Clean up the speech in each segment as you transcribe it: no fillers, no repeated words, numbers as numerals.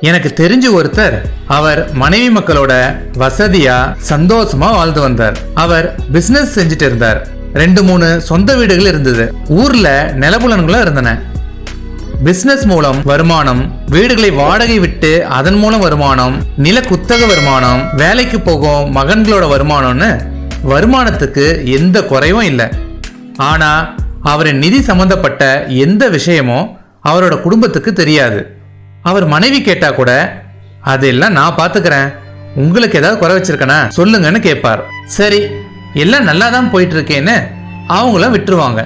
எனக்கு தெரிஞ்ச ஒருத்தர் அவர் மனைவி மக்களோட வசதியா சந்தோஷமா வாழ்ந்து வந்தார். அவர் பிசினஸ் செஞ்சுட்டு இருந்தார். 2-3 சொந்த வீடுகள் இருந்தது. ஊர்ல நிலபுலன்களும் இருந்தன. பிசினஸ் மூலம் வருமானம், வீடுகளை வாடகை விட்டு அதன் மூலம் வருமானம், நில குத்தக வருமானம், வேலைக்கு போகும் மகன்களோட வருமானம்னு வருமானத்துக்கு எந்த குறைவும் இல்லை. ஆனா அவரின் நிதி சம்பந்தப்பட்ட எந்த விஷயமும் அவரோட குடும்பத்துக்கு தெரியாது. அவர் மனைவி கேட்டா கூட அதெல்லாம் நான் பாத்துக்கிறேன், உங்களுக்கு ஏதாவது குறை வச்சிருக்கனா சொல்லுங்கன்னு கேட்பார். சரி, எல்லாம் நல்லா தான் போயிட்டு இருக்கேன்னு அவங்களும் விட்டுருவாங்க.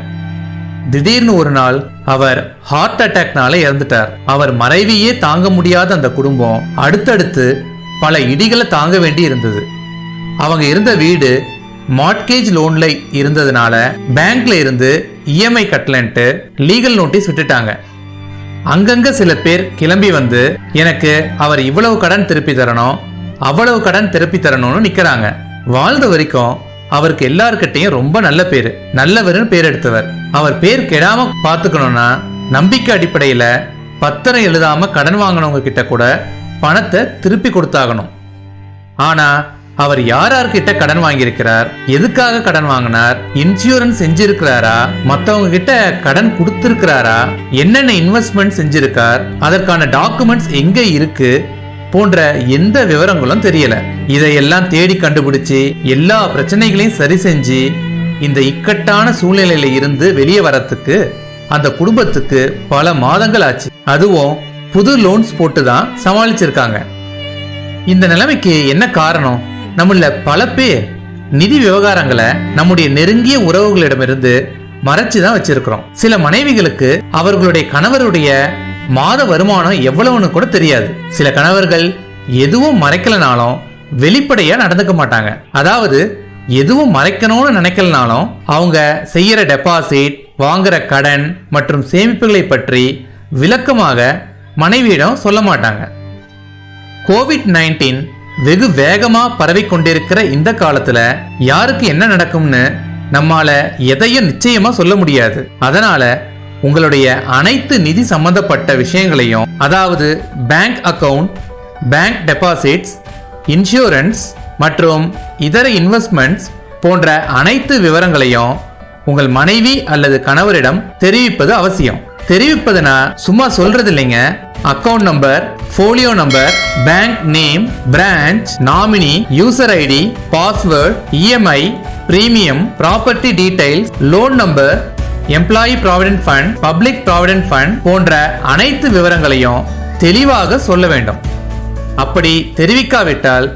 திடீர்னு ஒரு நாள் அவர் ஹார்ட் அட்டாக்னால இறந்துட்டார். அவர் மறைவியே தாங்க முடியாத அந்த குடும்பம் அடுத்தடுத்து பல இடிகளை தாங்க வேண்டி இருந்தது. அவங்க இருந்த வீடு மார்ட்கேஜ் லோன்ல இருந்ததுனால பேங்க்ல இருந்து இஎம்ஐ கட்டலன்ட்டு லீகல் நோட்டீஸ் விட்டுட்டாங்க. அங்கங்க சில பேர் கிளம்பி வந்து எனக்கு அவர் இவ்வளவு கடன் திருப்பி தரணும், அவ்வளவு கடன் திருப்பி தரணும்னு நிக்கிறாங்க. வாழ்ந்த வரைக்கும் அவருக்கு எல்லார்கிட்டையும் ரொம்ப நல்ல பேரு, நல்லவர்னு பேர் எடுத்தவர். அவர் பேர் கெடாம பாத்துக்கணும்னா நம்பிக்கை அடிப்படையில பத்திரம் எழுதாம கடன் வாங்கினவங்க கிட்ட கூட பணத்தை திருப்பி கொடுத்தாகணும். ஆனா அவர் யார்கிட்ட கடன் வாங்கியிருக்கிறார், எதுக்காக கடன் வாங்கினார், இன்சூரன்ஸ் செஞ்சிருக்கிறாரா, மத்தவங்க கிட்ட கடன் கொடுத்திருக்கிறாரா, என்னென்ன இன்வெஸ்ட்மெண்ட் செஞ்சிருக்கார், அதற்கான டாக்குமெண்ட்ஸ் எங்க இருக்கு போன்ற எந்த விவரங்களும் தெரியல. இதையெல்லாம் தேடி கண்டுபிடிச்சு எல்லா பிரச்சனைகளையும் சரி செஞ்சு இந்த இக்கட்டான சூழ்நிலையில இருந்து வெளியே வரத்துக்கு அந்த குடும்பத்துக்கு பல மாதங்கள் ஆச்சு. அதுவும் புது லோன்ஸ் போட்டு தான் சமாளிச்சிருக்காங்க. இந்த நிலைமைக்கு என்ன காரணம்? நம்மள பல பேர் நிதி விவகாரங்களை நம்முடைய நெருங்கிய உறவுகளிடமிருந்து மறைச்சுதான் வச்சிருக்கிறோம். சில மனைவிகளுக்கு அவர்களுடைய கணவருடைய மாத வருமானம் எவ்வளவுன்னு கூட தெரியாது. சில கணவர்கள் எதுவும் மறைக்கலனாலும் வெளிப்படையா நடந்துக்க மாட்டாங்க. அதாவது எதுவும் மறைக்கணும்னு நினைக்கலனாலும் அவங்க செய்யற டெபாசிட், வாங்குற கடன் மற்றும் சேமிப்புகளை பற்றி விளக்கமாக மனைவியிடம் சொல்ல மாட்டாங்க. கோவிட்-19 வெகு வேகமா பரவி கொண்டிருக்கிற இந்த காலத்துல யாருக்கு என்ன நடக்கும்னு நம்மால எதையும் நிச்சயமா சொல்ல முடியாது. அதனால உங்களுடைய அனைத்து நிதி சம்பந்தப்பட்ட விஷயங்களையும், அதாவது bank account, bank deposits, insurance மற்றும் இதர இன்வெஸ்ட்மெண்ட்ஸ் போன்ற அனைத்து விவரங்களையும் உங்கள் மனைவி அல்லது கணவரிடம் தெரிவிப்பது அவசியம். தெரிவிப்பதுனா சும்மா சொல்றது இல்லைங்க. Account number, folio number, bank name, branch, nominee, user ID, password, EMI, premium, property details, loan number, employee provident fund, public provident fund போன்ற அனைத்து விவரங்களையும் தெளிவாக சொல்ல வேண்டும். அப்படி தெரிவிக்காவிட்டால்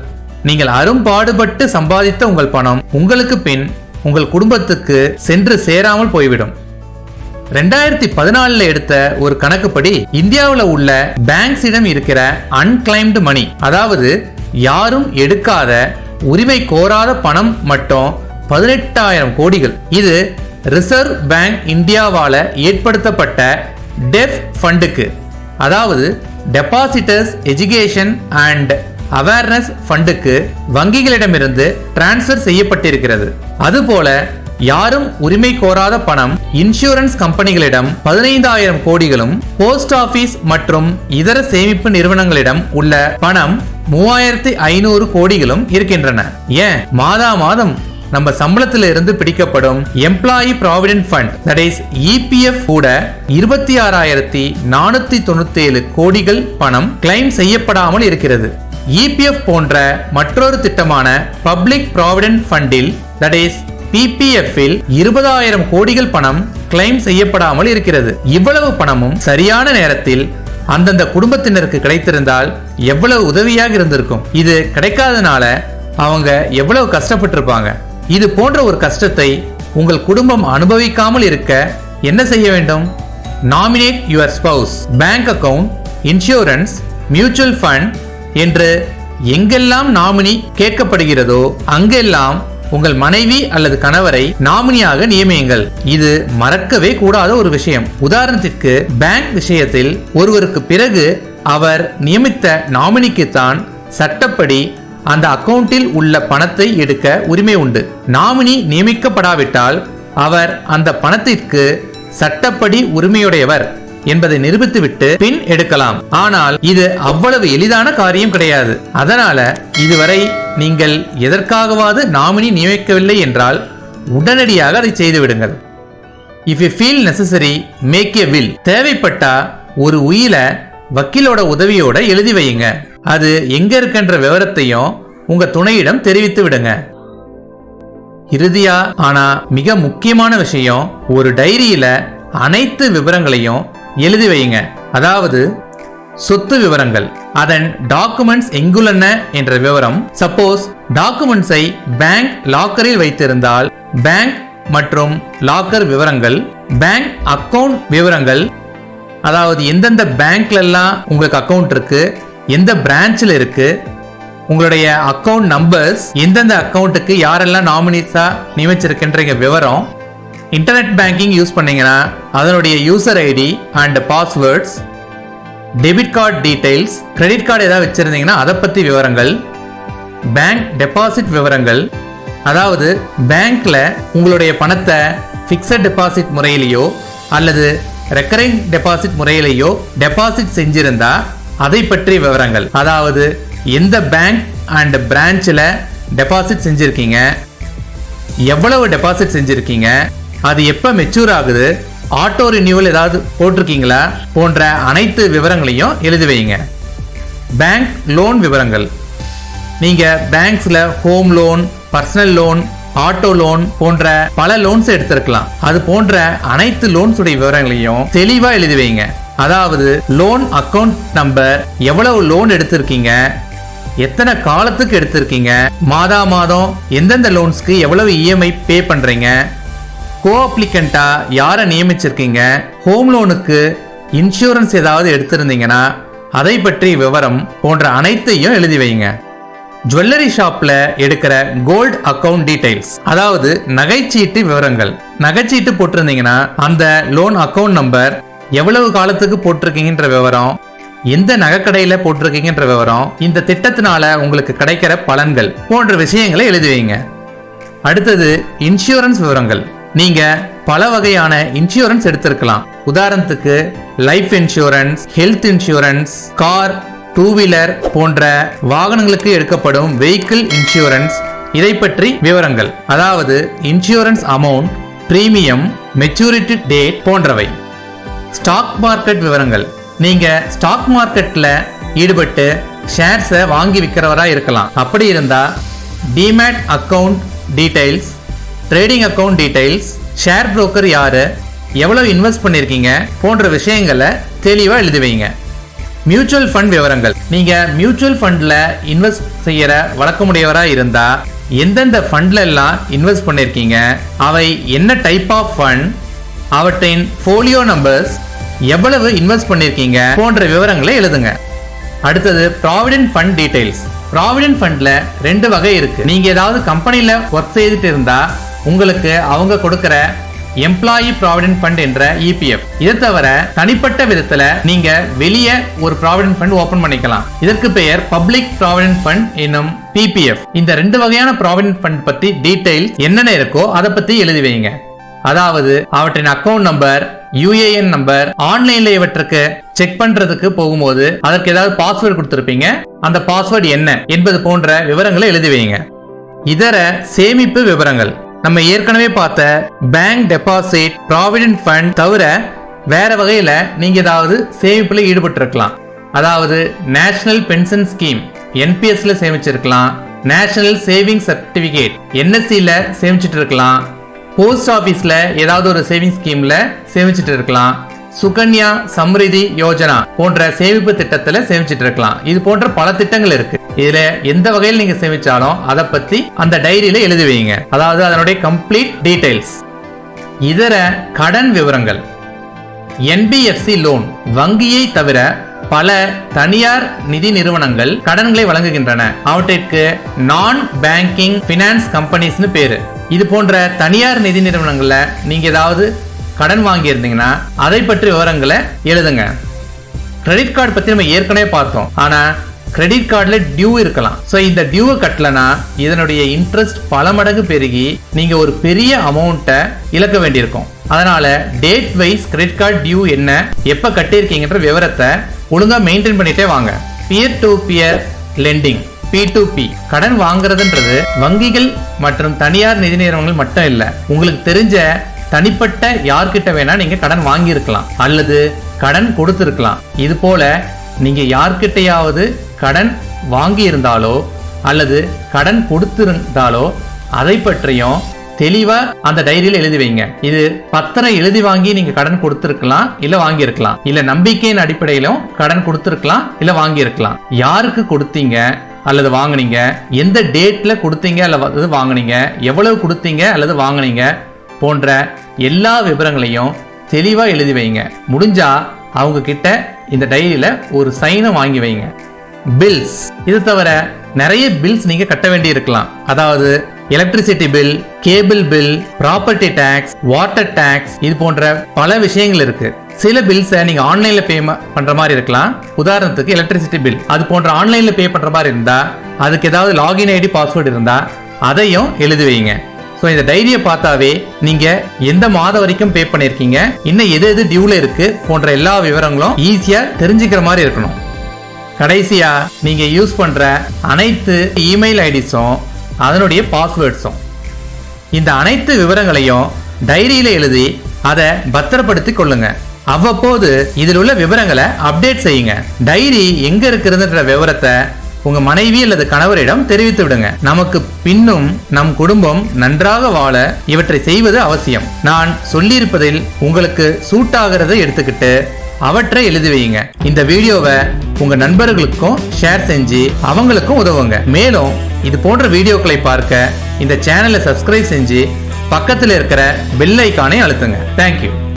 நீங்கள் அரும்பாடுபட்டு சம்பாதித்த உங்கள் பணம் உங்களுக்கு பின் உங்கள் குடும்பத்துக்கு சென்று சேராமல் போய்விடும். 2014 எடுத்த ஒரு கணக்குப்படி இந்தியாவில் உள்ள பேங்க்ஸிடம் இருக்கிற அன்கிளைம்டு மணி, அதாவது யாரும் எடுக்காத உரிமை கோராத பணம் மட்டும் 18,000 கோடிகள். இது ரிசர்வ் பேங்க் இந்தியாவால ஏற்படுத்தப்பட்ட டெஃப் ஃபண்டுக்கு, அதாவது டெபாசிட்டர்ஸ் எஜுகேஷன் அண்ட் அவேர்னஸ் ஃபண்டுக்கு வங்கிகளிடமிருந்து டிரான்ஸ்பர் செய்யப்பட்டிருக்கிறது. அதுபோல யாரும் உரிமை கோராத பணம் இன்சூரன்ஸ் கம்பெனிகளிடம் 15,000 கோடிகளும், போஸ்ட் ஆபீஸ் மற்றும் இதர சேமிப்பு நிறுவனங்களிடம் உள்ள பணம் 3,500 கோடிகளும் இருக்கின்றன. ஏன் மாதா மாதம் நம்ம சம்பளத்தில இருந்து பிடிக்கப்படும் employee provident fund, that is EPF கூட 26,497 கோடிகள் பணம் கிளைம் செய்யப்படாமல் இருக்கிறது. இபிஎஃப் போன்ற மற்றொரு திட்டமான பப்ளிக் ப்ராவிடென்ட் ஃபண்டில், தட் இஸ் பிபிஎஃப்பில் 20,000 கோடிகள் பணம் கிளைம் செய்யப்படாமல் இருக்கிறது. இவ்வளவு பணமும் சரியான நேரத்தில் அந்தந்த குடும்பத்தினருக்கு கிடைத்திருந்தால் எவ்வளவு உதவியாக இருந்திருக்கும். இது கிடைக்காதனால அவங்க எவ்வளவு கஷ்டப்பட்டிருப்பாங்க. இது போன்ற ஒரு கஷ்டத்தை உங்கள் குடும்பம் அனுபவிக்காமல் இருக்க என்ன செய்ய வேண்டும்? Nominate your spouse, bank account, insurance, mutual fund என்று எங்கெல்லாம் நாமினி கேட்கப்படுகிறதோ அங்கெல்லாம் உங்கள் மனைவி அல்லது கணவரை நாமினியாக நியமியுங்கள். இது மறக்கவே கூடாத ஒரு விஷயம். உதாரணத்திற்கு பேங்க் விஷயத்தில் ஒருவருக்கு பிறகு அவர் நியமித்த நாமினிக்குத்தான் சட்டப்படி அந்த அக்கவுண்டில் உள்ள பணத்தை எடுக்க உரிமை உண்டு. நாமினி நியமிக்கப்படாவிட்டால் அவர் அந்த பணத்திற்கு சட்டப்படி உரிமையுடையவர் என்பதை நிரூபித்துவிட்டு பின் எடுக்கலாம். ஆனால் இது அவ்வளவு எளிதான காரியம் கிடையாது. அதனால இதுவரை நீங்கள் எதற்காகவாவது நாமினி நியமிக்கவில்லை என்றால் உடனடியாக அதை செய்து விடுங்கள். If you feel necessary, make a will. தேவைப்பட்டா ஒரு உயில வக்கீலோட உதவியோட எழுதி வையுங்க. அது எங்க இருக்கின்ற விவரத்தையும் உங்க துணையிடம் தெரிவித்து விடுங்க. இறுதியா ஆனா மிக முக்கியமான விஷயம், ஒரு டைரியில அனைத்து விவரங்களையும் எழுதி வையுங்க. அதாவது சொத்து விவரங்கள், அதன் டாக்குமெண்ட்ஸ் எங்குள்ளன என்ற விவரம். சப்போஸ் டாக்குமெண்ட்ஸை பேங்க் லாக்கரில் வைத்திருந்தால் பேங்க் மற்றும் லாக்கர் விவரங்கள், பேங்க் அக்கவுண்ட் விவரங்கள், அதாவது எந்தெந்த பேங்க்ல எல்லாம் உங்களுக்கு அக்கவுண்ட் இருக்கு, எந்த பிரான்ச்ல இருக்கு, உங்களுடைய அக்கவுண்ட் நம்பர்ஸ், எந்தெந்த அக்கவுண்ட்டுக்கு யாரெல்லாம் நாமினிஸா நியமிச்சிருக்கின்ற விவரம். இன்டர்நெட் பேங்கிங் யூஸ் பண்ணீங்கன்னா அதனுடைய user ID and passwords, debit card details, credit card ஏதாவது வச்சிருந்தீங்கன்னா அதை பத்தி விவரங்கள், பேங்க் டெபாசிட் விவரங்கள், அதாவது பேங்க்ல உங்களுடைய பணத்தை பிக்ஸட் டெபாசிட் முறையிலேயோ அல்லது ரெக்கரிங் டெபாசிட் முறையிலேயோ டெபாசிட் செஞ்சிருந்தா அதை பற்றி விவரங்கள். அதாவது எந்த பேங்க் அண்ட் பிரான்ச்ல டெபாசிட் செஞ்சிருக்கீங்க, எவ்வளவு டெபாசிட் செஞ்சிருக்கீங்க, அது எப்ப மெச்சூர் ஆகுது, ஆட்டோ ரினியூவல் ஏதாவது போட்டிருக்கீங்களா போன்ற அனைத்து விவரங்களையும் எழுதி வைங்க. பேங்க் லோன் விவரங்கள், நீங்க பேங்க்ஸ்ல home loan, personal loan, auto loan போன்ற பல லோன்ஸ் எடுத்திருக்கலாம். அது போன்ற அனைத்து லோன்ஸ் உடைய விவரங்களையும் தெளிவா எழுதி வைங்க. அதாவது லோன் அக்கவுண்ட் நம்பர், எவ்வளவு லோன் எடுத்திருக்கீங்க, எத்தனை காலத்துக்கு எடுத்திருக்கீங்க, மாதா மாதம் எந்தெந்த லோன்ஸ்க்கு எவ்வளவு இஎம்ஐ பே பண்றீங்க, கோ அப்ளிகண்டா யாரை நியமிச்சிருக்கீங்க, ஹோம் லோனுக்கு இன்சூரன்ஸ் ஏதாவது எடுத்திருந்தீங்கன்னா அதை பற்றி விவரம் போன்ற அனைத்தையும் எழுதி வைங்க. ஜுவல்லரி ஷாப்ல எடுக்கிற கோல்ட் அக்கவுண்ட் டீடைல்ஸ், அதாவது நகைச்சீட்டு விவரங்கள், நகைச்சீட்டு போட்டிருந்தீங்கன்னா அந்த லோன் அக்கவுண்ட் நம்பர், எவ்வளவு காலத்துக்கு போட்டிருக்கீங்கன்ற விவரம், எந்த நகைக்கடையில போட்டிருக்கீங்கன்ற விவரம், இந்த திட்டத்தினால உங்களுக்கு கிடைக்கிற பலன்கள் போன்ற விஷயங்களை எழுதி வைங்க. அடுத்தது இன்சூரன்ஸ் விவரங்கள். நீங்க பல வகையான இன்சூரன்ஸ் எடுத்திருக்கலாம். உதாரணத்துக்கு life insurance, health insurance, car, two wheeler போன்ற வாகனங்களுக்கு எடுக்கப்படும் வெஹிக்கிள் இன்சூரன்ஸ், இதை பற்றி விவரங்கள். அதாவது insurance amount, premium, maturity date போன்றவை. ஸ்டாக் மார்க்கெட் விவரங்கள், நீங்க ஸ்டாக் மார்க்கெட்ல ஈடுபட்டு ஷேர்ஸை வாங்கி விற்கிறவரா இருக்கலாம். அப்படி இருந்தா demat account details, trading account details, share broker யாரு, எவ்வளவு இன்வெஸ்ட் பண்ணிருக்கீங்க போன்ற விஷயங்களை தெளிவா எழுதி வைங்க. மியூச்சுவல் ஃபண்ட் விவரங்கள், நீங்க மியூச்சுவல் ஃபண்ட்ல இன்வெஸ்ட் செய்யற வழக்கமுடையவரா இருந்தா எந்தெந்த ஃபண்ட்ல எல்லாம் இன்வெஸ்ட் பண்ணிருக்கீங்க, அவை என்ன டைப் ஆஃப் ஃபண்ட், அவற்றின் போலியோ நம்பர்ஸ், எவ்வளவு இன்வெஸ்ட் பண்ணிருக்கீங்க போன்ற விவரங்களை எழுதுங்க. அடுத்தது ப்ராவிடென்ட் ஃபண்ட் டீடைல்ஸ். ப்ராவிடென்ட் ஃபண்ட்ல ரெண்டு வகை இருக்கு. நீங்க ஏதாவது கம்பெனில ஒர்க் செய்துட்டு இருந்தா உங்களுக்கு அவங்க கொடுக்கிற எம்ப்ளாயி ப்ராவிடென்ட் ஃபண்ட் என்ற இபிஎஃப். இதை தவிர தனிப்பட்ட விதத்துல நீங்க வெளியே ஒரு ப்ராவிடென்ட் ஃபண்ட் ஓபன் பண்ணிக்கலாம். இதற்கு பெயர் பப்ளிக் ப்ராவிடென்ட் ஃபண்ட் என்னும் பிபிஎஃப். இந்த ரெண்டு வகையான ப்ராவிடென்ட் ஃபண்ட் பத்தி டீடைல்ஸ் என்னென்ன இருக்கோ அதை பத்தி எழுதி வைங்க. அதாவது அவற்றின் அக்கவுண்ட் நம்பர், யூஏஎன் நம்பர், ஆன்லைன்ல இவற்றுக்கு செக் பண்றதுக்கு போகும்போது அதற்கு ஏதாவது பாஸ்வேர்டு கொடுத்திருப்பீங்க, அந்த பாஸ்வேர்டு என்ன என்பது போன்ற விவரங்களை எழுதி வைங்க. இதர சேமிப்பு விவரங்கள், நம்ம ஏற்கனவே பார்த்த பேங்க் டெபாசிட், ப்ராவிடென்ட் ஃபண்ட் தவிர வேற வகையில நீங்க ஏதாவது சேமிப்புல ஈடுபட்டு இருக்கலாம். அதாவது நேஷனல் பென்ஷன் ஸ்கீம் என்பிஎஸ்ல சேமிச்சிருக்கலாம், நேஷனல் சேவிங் சர்டிபிகேட் என்எஸ்சில சேமிச்சிட்டு இருக்கலாம், போஸ்ட் ஆபீஸ்ல ஏதாவது ஒரு சேவிங் ஸ்கீம்ல சேமிச்சிட்டு இருக்கலாம், சுகன்யா சம்ரிதி யோஜனா போன்ற சேமிப்பு திட்டத்துல சேமிச்சிட்டு இருக்கலாம். இது போன்ற பல திட்டங்கள் இருக்கு. இதுல எந்த வகையில் நீங்க சேமிச்சாலும் அதை பத்தி அந்த டைரியில எழுதி வைங்க. அதாவது அதனுடைய கம்ப்ளீட் டீடைல்ஸ். இதர கடன் விவரங்கள், என்பிஎஃப்சி லோன், வங்கியை தவிர பல தனியார் நிதி நிறுவனங்கள் கடன்களை வழங்குகின்றன. அவற்றிற்கு நான் பேங்கிங் பினான்ஸ் கம்பெனிஸ்னு பேரு. இது போன்ற தனியார் நிதி நிறுவனங்கள்ல நீங்க ஏதாவது கடன் வாங்கி இருந்தீங்கன்னா அதை பற்றி விவரங்களை எழுதுங்க. கிரெடிட் கார்டு பத்தி நம்ம ஏற்கனவே பார்த்தோம். ஆனா கிரெடிட் கார்டுல டியூ இருக்கலாம். ஸோ இந்த டியூவை கட்டலனா இதனுடைய இன்ட்ரெஸ்ட் பல மடங்கு பெருகி நீங்க ஒரு பெரிய அமௌண்ட்டை இழக்க வேண்டியிருக்கும். அதனால date wise credit card due என்ன, எப்ப கட்டியிருக்கீங்கன்ற விவரத்தை ஒழுங்கா மெயின்டைன் பண்ணிட்டே வாங்க. Peer to peer landing P2P கடன் வாங்குறதுன்றது வங்கிகள் மற்றும் தனியார் நிதி நிறுவனங்கள் மட்டும் இல்ல, உங்களுக்கு தெரிஞ்ச தனிப்பட்ட யார்கிட்ட வேணா நீங்க கடன் வாங்கி இருக்கலாம் அல்லது கடன் கொடுத்திருக்கலாம். இது போல நீங்க யார்கிட்டையாவது கடன் வாங்கி இருந்தாலோ அல்லது கடன் கொடுத்திருந்தாலோ அதை பற்றியும் தெளிவா அந்த டைரியில எழுதி வைங்க. இது பத்திரம் எழுதி வாங்கி நீங்க கடன் கொடுத்திருக்கலாம் இல்ல வாங்கி இருக்கலாம், இல்ல நம்பிக்கையின் அடிப்படையிலும் கடன் கொடுத்திருக்கலாம் இல்ல வாங்கி இருக்கலாம். யாருக்கு கொடுத்தீங்க அல்லது வாங்குனீங்க, எந்த டேட்ல கொடுத்தீங்க அல்லது வாங்குனீங்க, எவ்வளவு கொடுத்தீங்க அல்லது வாங்குனீங்க போன்ற எல்லா விவரங்களையும் தெளிவா எழுதி வைங்க. முடிஞ்சா அவங்க கிட்ட இந்த டைரியில ஒரு சைனை வாங்கி வைங்க. பில்ஸ், இது தவிர நிறைய பில்ஸ் நீங்க கட்ட வேண்டி இருக்கலாம். அதாவது electricity bill, cable bill, property tax, water tax, இது போன்ற பல விஷயங்கள் இருக்கு. சில பில்ஸை நீங்க ஆன்லைன்ல பே பண்ற மாதிரி இருக்கலாம். உதாரணத்துக்கு எலக்ட்ரிசிட்டி பில், அது போன்ற ஆன்லைன்ல பே பண்ற மாதிரி இருந்தா அதுக்கு ஏதாவது லாகின் ஐடி பாஸ்வேர்டு இருந்தா அதையும் எழுதி வைங்க. ஸோ இந்த டைரியை பார்த்தாவே நீங்க எந்த மாதம் வரைக்கும் பே பண்ணிருக்கீங்க, இன்னும் எது எது டியூல இருக்கு போன்ற எல்லா விவரங்களும் ஈஸியா தெரிஞ்சுக்கிற மாதிரி இருக்கணும். கடைசியா நீங்க யூஸ் பண்ற அனைத்து இமெயில் ஐடிஸும் அதனுடைய பாஸ்வேர்ட்ஸும், இந்த அனைத்து விவரங்களையும் டைரியில எழுதி அதை பத்திரப்படுத்தி கொள்ளுங்க. அவ்வப்போது இதில் உள்ள விவரங்களை அப்டேட் செய்யுங்க. டைரி எங்க இருக்குதுன்ற விவரத்தை உங்க மனைவி அல்லது கணவரிடம் தெரிவித்து விடுங்க. நமக்கு பின்னும் நம் குடும்பம் நன்றாக வாழ இவற்றை செய்வது அவசியம். நான் சொல்லியிருப்பதில் உங்களுக்கு சூட் ஆகிறதை எடுத்துக்கிட்டு அவற்றை எழுதி வையுங்க. இந்த வீடியோவை உங்க நண்பர்களுக்கும் ஷேர் செஞ்சு அவங்களுக்கும் உதவுங்க. மேலும் இது போன்ற வீடியோக்களை பார்க்க இந்த சேனலை சப்ஸ்கிரைப் செஞ்சு பக்கத்தில் இருக்கிற பெல் ஐகானை அழுத்துங்க. தேங்க்யூ.